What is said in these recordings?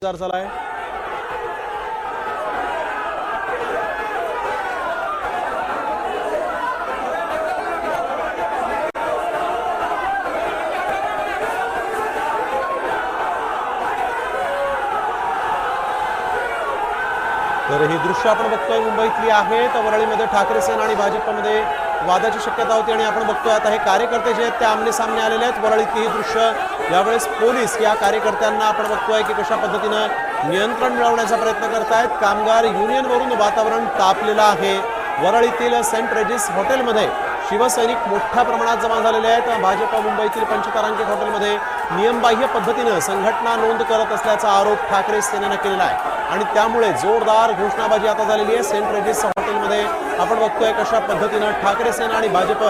झालाय। तर ही दृश्य आपण बघतोय मुंबईतली आहेत। वरळीमध्ये ठाकरे सेना आणि भाजपमध्ये वादाची शक्यता होती आणि आपण बघतोय आता हे कार्यकर्ते जे आहेत ते आमने सामने आलेले आहेत। वरळीतली ही दृश्य यावेळेस पोलीस या कार्यकर्त्यांना आपण बघतोय की कशा पद्धतीने नियंत्रण मिळवण्याचा प्रयत्न करतायत। कामगार युनियनवरून वातावरण तापलेलं आहे। वरळीतील सेंट रेजिस हॉटेलमध्ये शिवसैनिक मोठ्या प्रमाणात जमा झालेले आहेत। भाजप मुंबईतील पंचतारांकित हॉटेलमध्ये नियमबाह्य पद्धतीने संघटना नोंद करत असल्याचा आरोप ठाकरे सेनेने केलेला आहे आणि त्यामुळे जोरदार घोषणाबाजी आता झालेली आहे। सेंट रेजिस हॉटेलमध्ये आपण बघतोय कशा पद्धतीने ठाकरे सेना आणि भाजप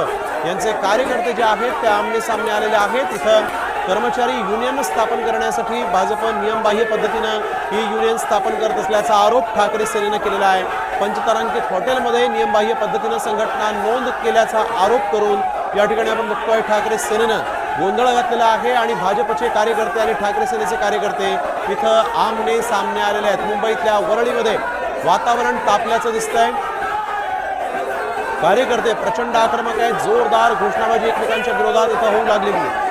यांचे कार्यकर्ते जे आहेत ते आमने सामने आलेले आहेत। इथं कर्मचारी युनियन स्थापन करण्यासाठी भाजप नियमबाह्य पद्धतीने ही युनियन स्थापन करत असल्याचा आरोप ठाकरे सेनेने केलेला आहे। पंचतारांकित हॉटेलमध्ये नियमबाह्य पद्धतीने संघटना नोंद केल्याचा आरोप करून या ठिकाणी आपण बघतोय ठाकरे सेनेने गोंधळ घातलेला आहे आणि भाजपचे कार्यकर्ते आणि ठाकरे सेनेचे कार्यकर्ते इथं आमने सामने आलेले आहेत। मुंबईतल्या वरळीमध्ये वातावरण तापल्याचं दिसतंय। कार्यकर्ते प्रचंड आक्रमक आहेत। जोरदार घोषणाबाजी एकमेकांच्या विरोधात इथं होऊ लागलेली आहे।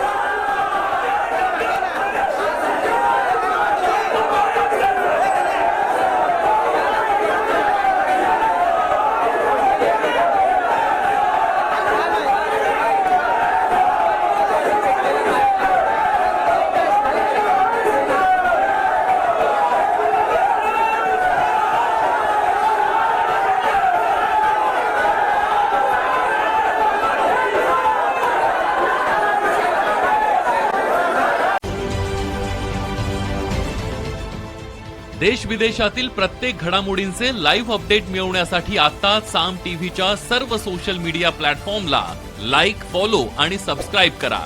देश विदेशातील प्रत्येक घडामोडींचे लाईव्ह अपडेट मिळवण्यासाठी आता साम टीव्हीच्या सर्व सोशल मीडिया प्लॅटफॉर्मला लाईक, फॉलो आणि सबस्क्राईब करा।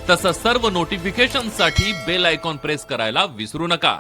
तसंच सर्व नोटिफिकेशनसाठी बेल आयकॉन प्रेस करायला विसरू नका।